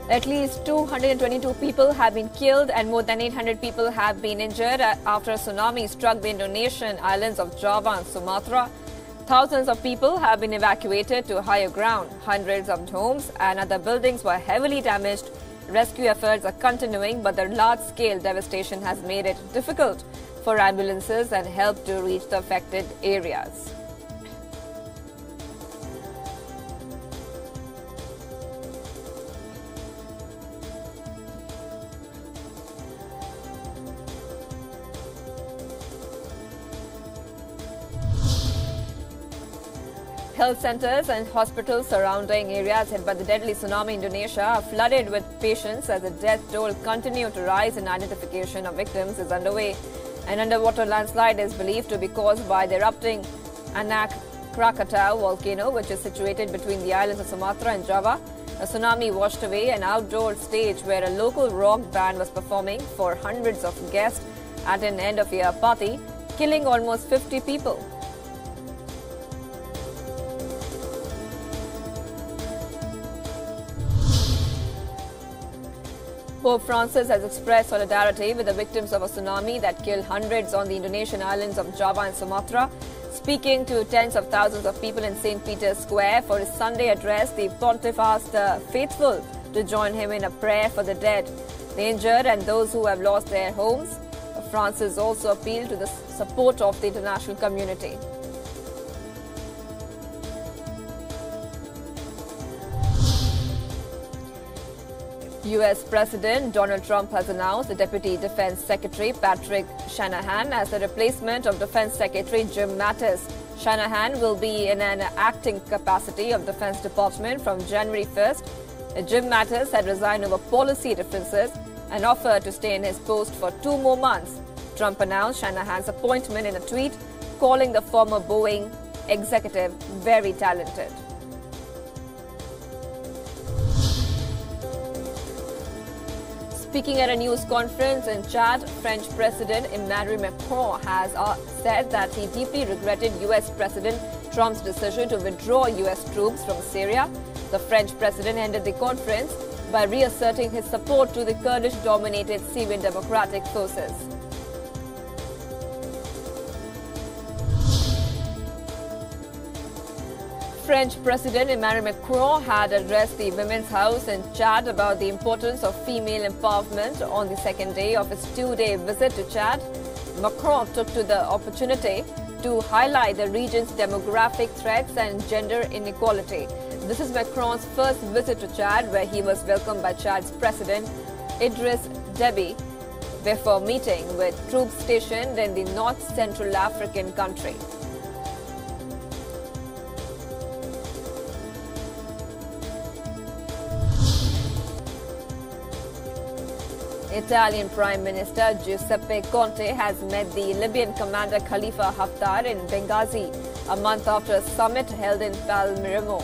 At least 222 people have been killed and more than 800 people have been injured after a tsunami struck the Indonesian islands of Java and Sumatra. Thousands of people have been evacuated to higher ground. Hundreds of homes and other buildings were heavily damaged. Rescue efforts are continuing, but the large-scale devastation has made it difficult for ambulances and help to reach the affected areas. Health centers and hospitals surrounding areas hit by the deadly tsunami in Indonesia are flooded with patients as the death toll continues to rise and identification of victims is underway. An underwater landslide is believed to be caused by the erupting Anak Krakatau volcano, which is situated between the islands of Sumatra and Java. A tsunami washed away an outdoor stage where a local rock band was performing for hundreds of guests at an end-of-year party, killing almost 50 people. Pope Francis has expressed solidarity with the victims of a tsunami that killed hundreds on the Indonesian islands of Java and Sumatra. Speaking to tens of thousands of people in St. Peter's Square for his Sunday address, the pontiff asked the faithful to join him in a prayer for the dead, the injured and those who have lost their homes. Francis also appealed to the support of the international community. U.S. President Donald Trump has announced the Deputy Defense Secretary Patrick Shanahan as the replacement of Defense Secretary Jim Mattis. Shanahan will be in an acting capacity of Defense Department from January 1st. Jim Mattis had resigned over policy differences and offered to stay in his post for 2 more months. Trump announced Shanahan's appointment in a tweet, calling the former Boeing executive very talented. Speaking at a news conference in Chad, French President Emmanuel Macron has said that he deeply regretted U.S. President Trump's decision to withdraw U.S. troops from Syria. The French president ended the conference by reasserting his support to the Kurdish-dominated Syrian Democratic Forces. French President Emmanuel Macron had addressed the Women's House in Chad about the importance of female empowerment on the second day of his 2-day visit to Chad. Macron took to the opportunity to highlight the region's demographic threats and gender inequality. This is Macron's first visit to Chad, where he was welcomed by Chad's President Idriss Déby before meeting with troops stationed in the North Central African country. Italian Prime Minister Giuseppe Conte has met the Libyan commander Khalifa Haftar in Benghazi, a month after a summit held in Palermo.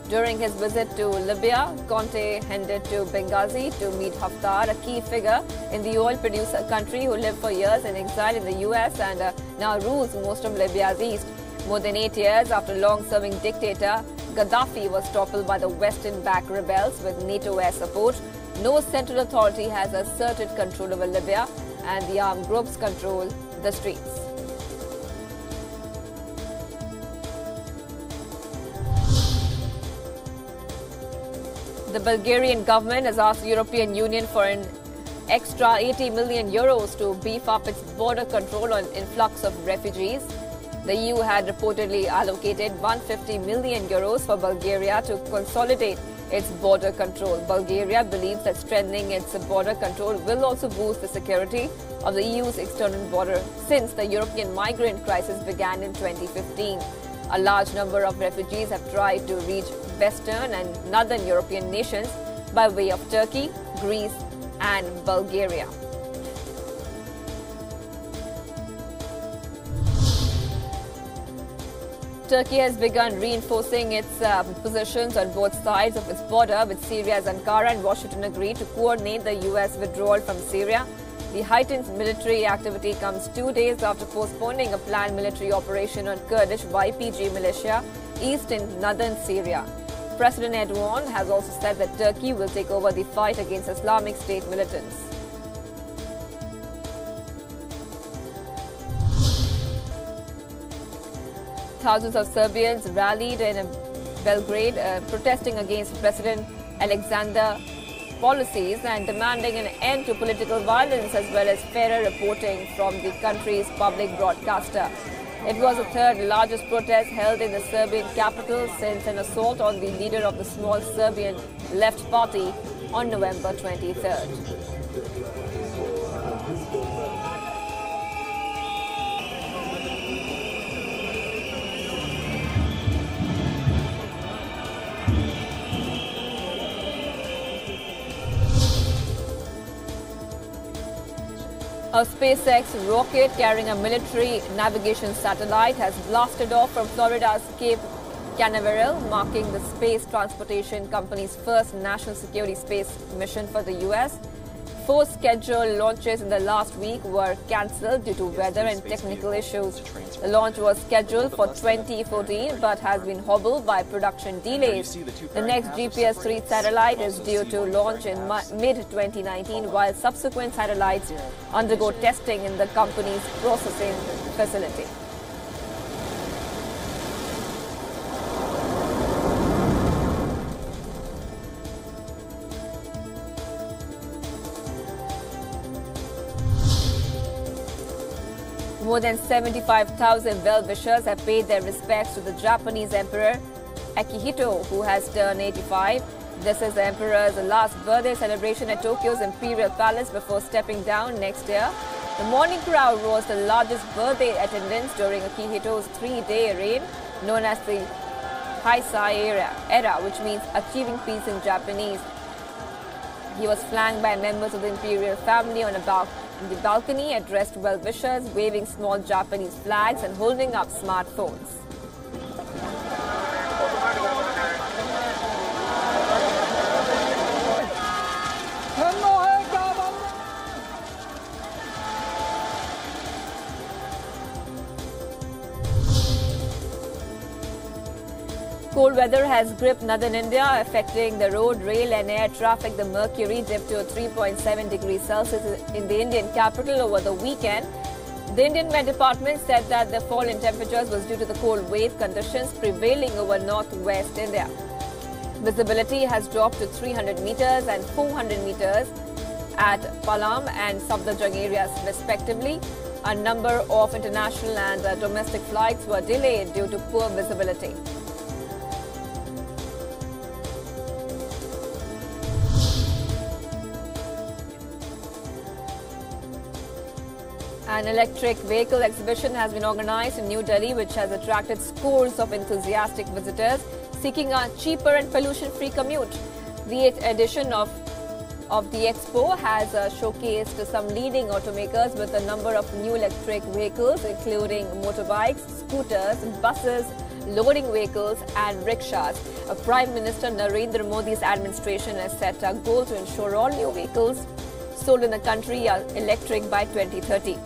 During his visit to Libya, Conte headed to Benghazi to meet Haftar, a key figure in the oil producer country who lived for years in exile in the US and now rules most of Libya's east. More than 8 years after long-serving dictator Gaddafi was toppled by the Western-backed rebels with NATO air support, no central authority has asserted control over Libya, and the armed groups control the streets. The Bulgarian government has asked the European Union for an extra 80 million euros to beef up its border control on influx of refugees. The EU had reportedly allocated 150 million euros for Bulgaria to consolidate its border control. Bulgaria believes that strengthening its border control will also boost the security of the EU's external border since the European migrant crisis began in 2015. A large number of refugees have tried to reach Western and Northern European nations by way of Turkey, Greece, and Bulgaria. Turkey has begun reinforcing its positions on both sides of its border with Syria as Ankara and Washington agreed to coordinate the U.S. withdrawal from Syria. The heightened military activity comes 2 days after postponing a planned military operation on Kurdish YPG militia east in northern Syria. President Erdogan has also said that Turkey will take over the fight against Islamic State militants. Thousands of Serbians rallied in Belgrade protesting against President Alexander policies and demanding an end to political violence as well as fairer reporting from the country's public broadcaster. It was the third largest protest held in the Serbian capital since an assault on the leader of the small Serbian Left Party on November 23rd. A SpaceX rocket carrying a military navigation satellite has blasted off from Florida's Cape Canaveral, marking the space transportation company's first national security space mission for the U.S. 4 scheduled launches in the last week were cancelled due to weather and technical issues. The launch was scheduled for 2014 but has been hobbled by production delays. The next GPS-3 satellite is due to launch in mid-2019 while subsequent satellites undergo testing in the company's processing facility. More than 75,000 well-wishers have paid their respects to the Japanese Emperor Akihito, who has turned 85. This is the Emperor's last birthday celebration at Tokyo's Imperial Palace before stepping down next year. The morning crowd was the largest birthday attendance during Akihito's 3-day reign, known as the Heisei era, which means achieving peace in Japanese. He was flanked by members of the imperial family on the balcony, addressed well-wishers, waving small Japanese flags and holding up smartphones. Cold weather has gripped northern India, affecting the road, rail and air traffic. The mercury dipped to 3.7 degrees Celsius in the Indian capital over the weekend. The Indian Met Department said that the fall in temperatures was due to the cold wave conditions prevailing over northwest India. Visibility has dropped to 300 meters and 400 meters at Palam and Safdarjung areas respectively. A number of international and domestic flights were delayed due to poor visibility. An electric vehicle exhibition has been organized in New Delhi, which has attracted scores of enthusiastic visitors seeking a cheaper and pollution-free commute. The 8th edition of the EXPO has showcased some leading automakers with a number of new electric vehicles, including motorbikes, scooters, buses, loading vehicles and rickshaws. Prime Minister Narendra Modi's administration has set a goal to ensure all new vehicles sold in the country are electric by 2030.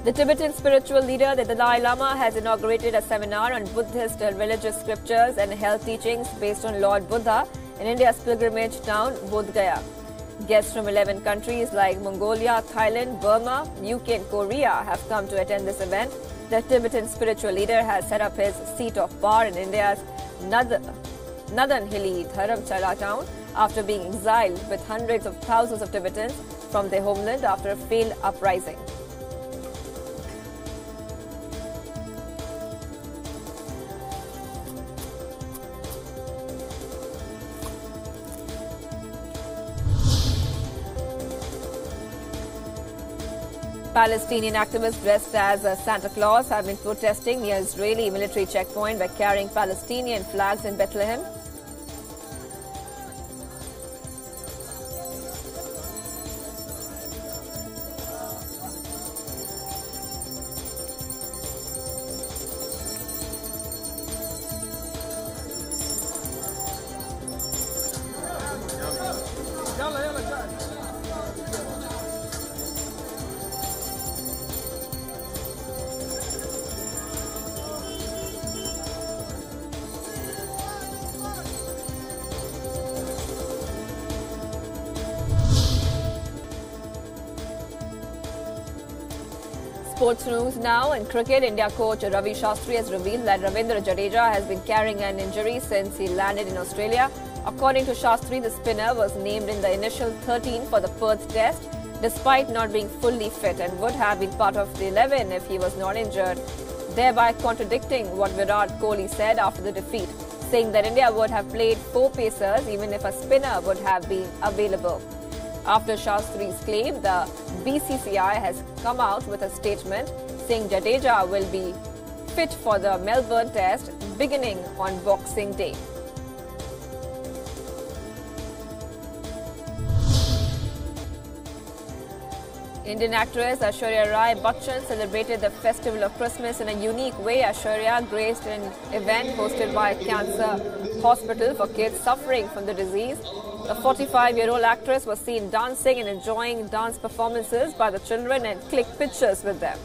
The Tibetan spiritual leader, the Dalai Lama, has inaugurated a seminar on Buddhist religious scriptures and health teachings based on Lord Buddha in India's pilgrimage town, Bodh Gaya. Guests from 11 countries like Mongolia, Thailand, Burma, UK and Korea have come to attend this event. The Tibetan spiritual leader has set up his seat of power in India's northern hilly Dharamchala town after being exiled with hundreds of thousands of Tibetans from their homeland after a failed uprising. Palestinian activists dressed as Santa Claus have been protesting near Israeli military checkpoint by carrying Palestinian flags in Bethlehem. Sports news now. In cricket, India coach Ravi Shastri has revealed that Ravindra Jadeja has been carrying an injury since he landed in Australia. According to Shastri, the spinner was named in the initial 13 for the Perth Test, despite not being fully fit, and would have been part of the 11 if he was not injured, thereby contradicting what Virat Kohli said after the defeat, saying that India would have played 4 pacers even if a spinner would have been available. After Shastri's claim, the BCCI has come out with a statement saying Jadeja will be fit for the Melbourne Test beginning on Boxing Day. Indian actress Aishwarya Rai Bachchan celebrated the festival of Christmas in a unique way. Aishwarya graced an event hosted by a cancer hospital for kids suffering from the disease. The 45-year-old actress was seen dancing and enjoying dance performances by the children and clicked pictures with them.